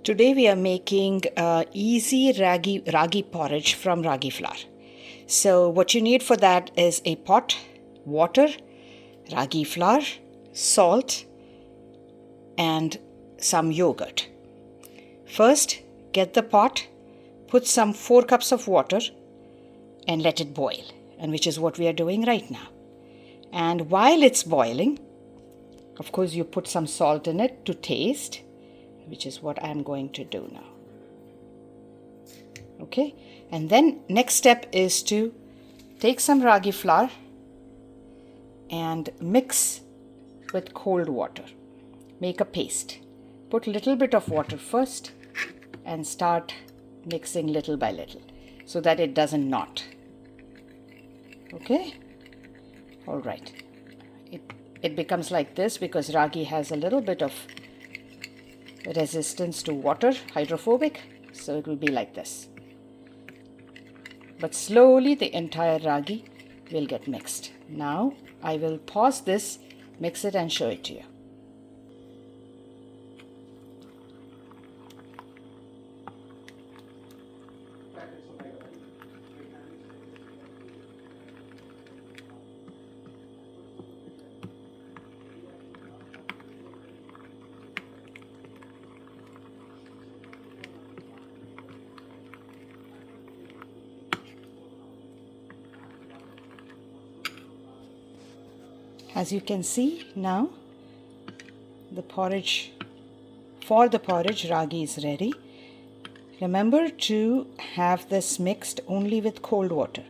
Today we are making easy ragi porridge from ragi flour. So what you need for that is a pot, water, ragi flour, salt, and some yogurt. First, get the pot, put some 4 cups of water and let it boil, and which is what we are doing right now. And while it's boiling, of course you put some salt in it to taste, which is what I'm going to do now. Okay, and then next step is to take some ragi flour and mix with cold water. Make a paste. Put a little bit of water first and start mixing little by little so that it doesn't knot. Okay, all right. It becomes like this because ragi has a little bit of resistance to water, hydrophobic, so it will be like this. But slowly the entire ragi will get mixed. Now I will pause this, mix it and show it to you. As you can see now, the porridge ragi is ready. Remember to have this mixed only with cold water,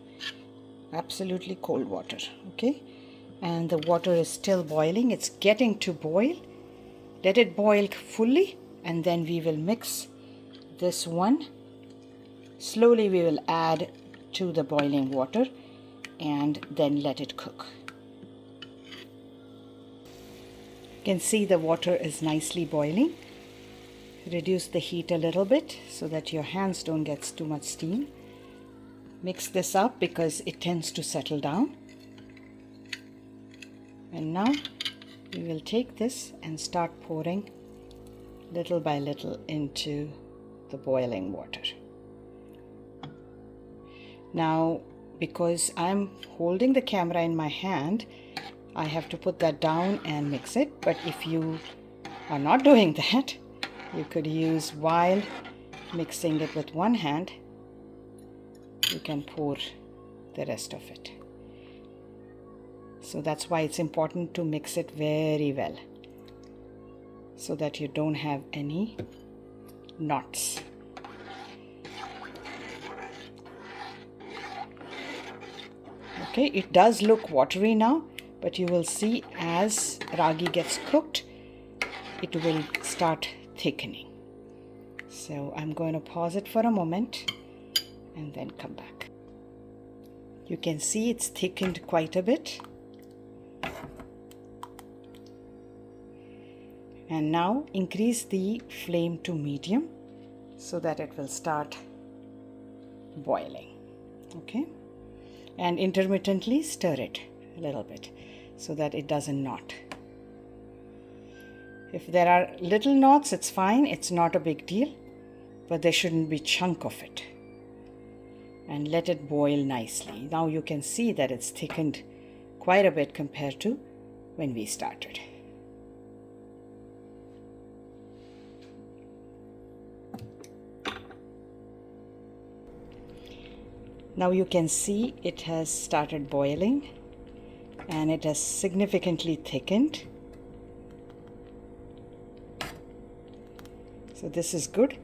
absolutely cold water, okay? And the water is still boiling, it's getting to boil. Let it boil fully and then we will mix this one. Slowly we will add to the boiling water and then let it cook. You can see the water is nicely boiling. Reduce the heat a little bit so that your hands don't get too much steam. Mix this up because it tends to settle down. And now we will take this and start pouring little by little into the boiling water. Now, because I'm holding the camera in my hand, I have to put that down and mix it. But if you are not doing that, you could use, while mixing it with one hand, you can pour the rest of it. So that's why it's important to mix it very well so that you don't have any knots. Okay, it does look watery now, but you will see as ragi gets cooked, it will start thickening. So I'm going to pause it for a moment and then come back. You can see it's thickened quite a bit. And now increase the flame to medium so that it will start boiling. Okay? And intermittently stir it a little bit so that it doesn't knot. If there are little knots, it's fine, it's not a big deal, but there shouldn't be chunk of it. And let it boil nicely. Now you can see that it's thickened quite a bit compared to when we started. Now you can see it has started boiling and it has significantly thickened. So this is good.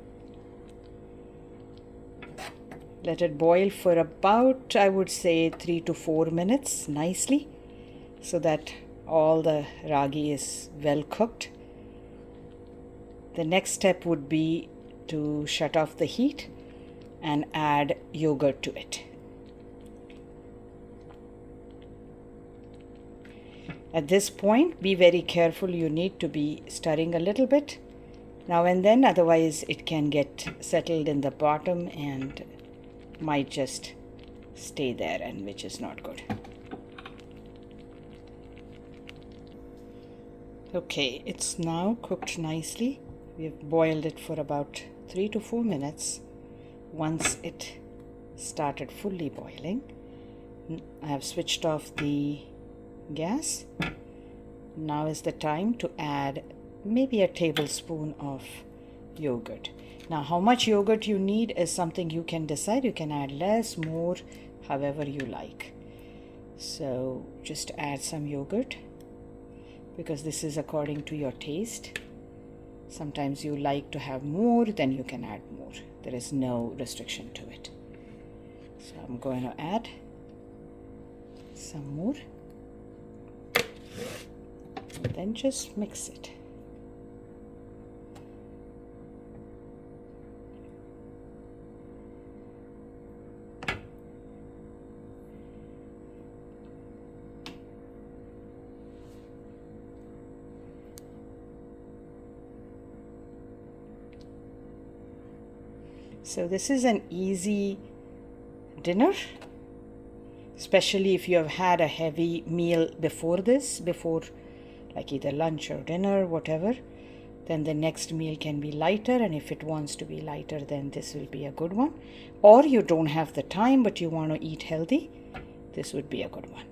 Let it boil for about, I would say, 3 to 4 minutes nicely so that all the ragi is well cooked. The next step would be to shut off the heat and add yogurt to it. At this point, be very careful. You need to be stirring a little bit now and then, otherwise it can get settled in the bottom and might just stay there, and which is not good. Okay, it's now cooked nicely, We've boiled it for about 3 to 4 minutes. Once it started fully boiling, I have switched off the gas. Now is the time to add maybe a tablespoon of yogurt. Now, how much yogurt you need is something you can decide. You can add less, more, however you like. So just add some yogurt, because this is according to your taste. Sometimes you like to have more, then you can add more. There is no restriction to it. So I'm going to add some more, and then just mix it. So this is an easy dinner, especially if you have had a heavy meal before this, like either lunch or dinner, whatever. Then the next meal can be lighter, and if it wants to be lighter, then this will be a good one. Or you don't have the time but you want to eat healthy, this would be a good one.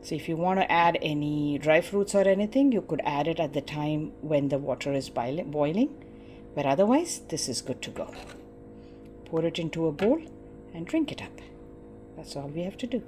So if you want to add any dry fruits or anything, you could add it at the time when the water is boiling, but otherwise this is good to go. Pour it into a bowl and drink it up. That's all we have to do.